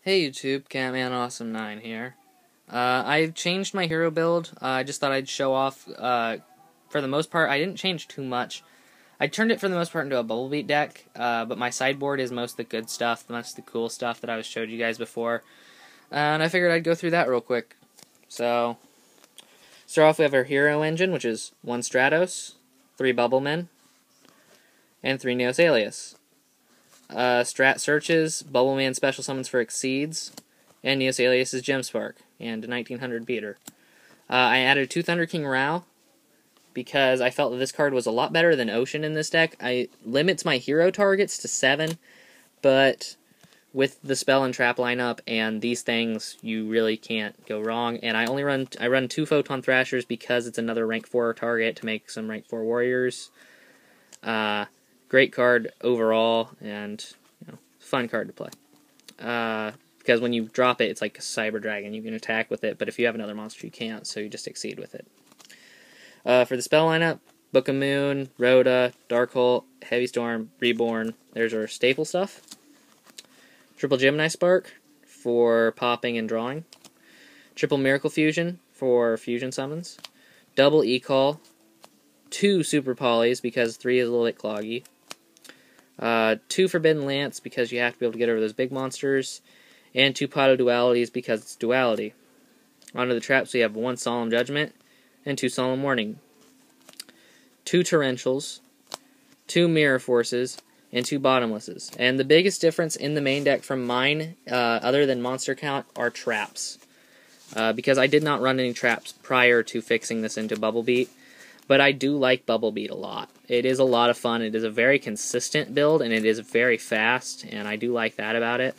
Hey YouTube, Catman Awesome 9 here. I've changed my hero build. I just thought I'd show off. For the most part, I didn't change too much. I turned it for the most part into a Bubble Beat deck, but my sideboard is most of the good stuff, most of the cool stuff that I showed you guys before. And I figured I'd go through that real quick. So, start off, we have our hero engine, which is 1 Stratos, 3 Bubblemen, and 3 Neos Alius. Strat searches, Bubbleman special summons for Exceeds, and Neos Alius is Gemspark, and a 1900 beater. I added 2 Thunder King Rao, because I felt that this card was a lot better than Ocean in this deck. I limits my hero targets to 7, but with the spell and trap lineup and these things, you really can't go wrong. And I run 2 Photon Thrashers because it's another rank 4 target to make some rank 4 warriors. Great card overall, and fun card to play. Because when you drop it, it's like a Cyber Dragon. You can attack with it, but if you have another monster, you can't, so you just Exceed with it. For the spell lineup, Book of Moon, Rhoda, Darkhold, Heavy Storm, Reborn. There's our staple stuff. Triple Gemini Spark for popping and drawing. Triple Miracle Fusion for fusion summons. Double E-Call. 2 Super Polys because 3 is a little bit cloggy. 2 Forbidden Lance because you have to be able to get over those big monsters. And 2 Pot of Dualities because it's duality. Onto the traps, we have 1 Solemn Judgment and 2 Solemn Warning. 2 Torrentials, 2 Mirror Forces, and 2 Bottomlesses. And the biggest difference in the main deck from mine, other than monster count, are traps. Because I did not run any traps prior to fixing this into Bubble Beat. But I do like Bubble Beat a lot. It is a lot of fun. It is a very consistent build, and it is very fast, and I do like that about it.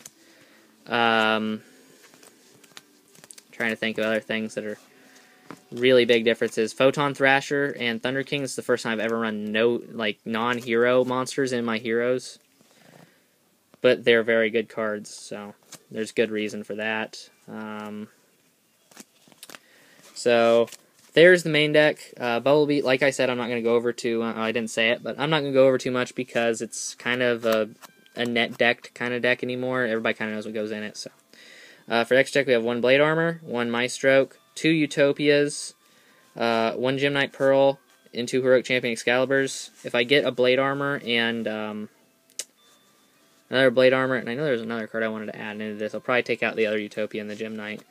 Trying to think of other things that are really big differences. Photon Thrasher and Thunder King is the first time I've ever run non-hero monsters in my heroes. But they're very good cards, so there's good reason for that. There's the main deck. Bubble Beat, like I said, I'm not going to go over too... I didn't say it, but I'm not going to go over too much because it's kind of a net decked kind of deck anymore. Everybody kind of knows what goes in it. So, for next deck, we have 1 Blade Armor, 1 Maestroke, 2 Utopias, 1 Gem-Knight Pearl, and 2 Heroic Champion Excaliburs. If I get a Blade Armor and another Blade Armor, and I know there's another card I wanted to add into this, I'll probably take out the other Utopia and the Gem-Knight.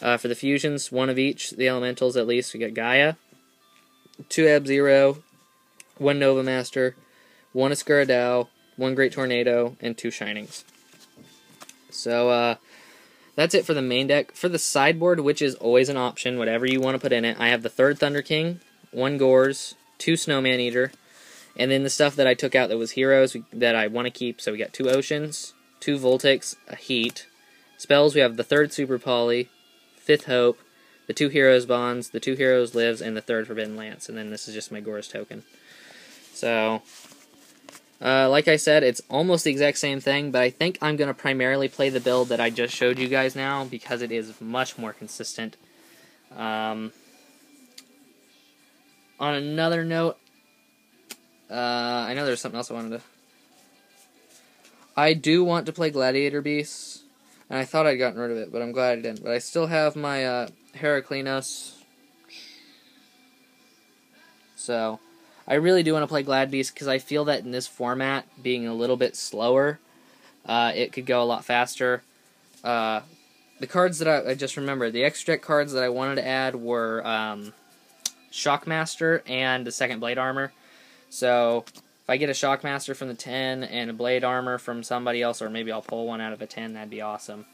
For the fusions, 1 of each, the elementals at least, we got Gaia, 2 Ab-Zero, 1 Nova Master, 1 Escuridao, 1 Great Tornado, and 2 Shinings. So, that's it for the main deck. For the sideboard, which is always an option, whatever you want to put in it, I have the 3rd Thunder King, 1 Gorz, 2 Snowman Eater, and then the stuff that I took out that was heroes that I want to keep, so we got 2 Oceans, 2 Voltics, a Heat. Spells, we have the 3rd Super Poly, 5th Hope, the 2 Heroes Bonds, the 2 Heroes Lives, and the 3rd Forbidden Lance, and then this is just my Gorz token. So, like I said, it's almost the exact same thing, but I think I'm going to primarily play the build that I just showed you guys now, because it is much more consistent. On another note, I know there's something else I wanted to... I do want to play Gladiator Beasts, and I thought I'd gotten rid of it, but I'm glad I didn't. But I still have my Heraclinos. So, I really do want to play Glad Beast because I feel that in this format, being a little bit slower, it could go a lot faster. The cards that I just remembered, the extra deck cards that I wanted to add were Shockmaster and the 2nd Blade Armor. So, if I get a Shockmaster from the 10 and a Blade Armor from somebody else, or maybe I'll pull one out of a 10, that'd be awesome.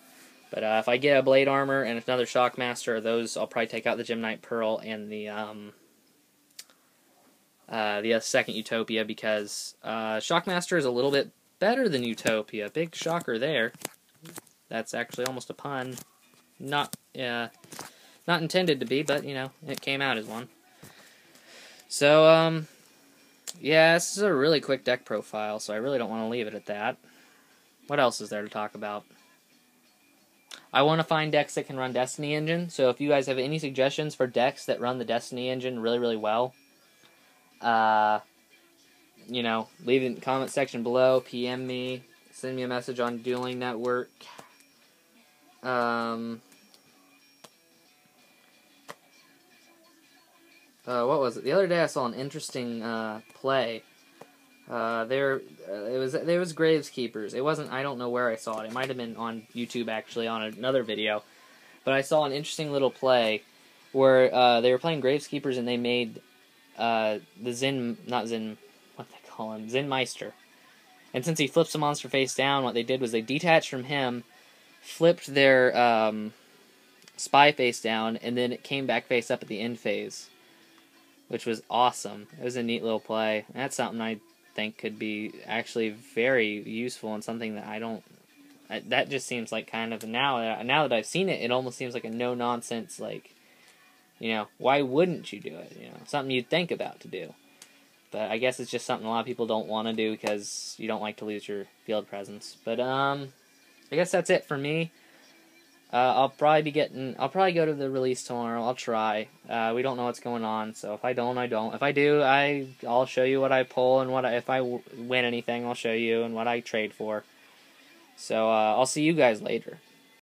But if I get a Blade Armor and another Shockmaster, those I'll probably take out the Gem-Knight Pearl and the 2nd Utopia, because Shockmaster is a little bit better than Utopia. Big shocker there. That's actually almost a pun. Not intended to be, but, it came out as one. So, yeah, this is a really quick deck profile, so I really don't want to leave it at that. What else is there to talk about? I want to find decks that can run Destiny Engine, so if you guys have any suggestions for decks that run the Destiny Engine really, really well, leave it in the comment section below, PM me, send me a message on Dueling Network, What was it? The other day I saw an interesting play. There was Graves Keepers. It wasn't. I don't know where I saw it. It might have been on YouTube actually on another video. But I saw an interesting little play where they were playing Graves Keepers and they made the what they call him, Zen Meister. And since he flips the monster face down, what they did was they detached from him, flipped their spy face down, and then it came back face up at the end phase, which was awesome. It was a neat little play. And that's something I think could be actually very useful and something that that just seems like kind of, now that I've seen it, it almost seems like a no-nonsense, like, why wouldn't you do it? Something you'd think about to do. But I guess it's just something a lot of people don't want to do because you don't like to lose your field presence. But, I guess that's it for me. I'll probably go to the release tomorrow. I'll try. We don't know what's going on, so if I don't, I don't. If I do, I'll show you what I pull, and if I win anything, I'll show you, and what I trade for. So, I'll see you guys later.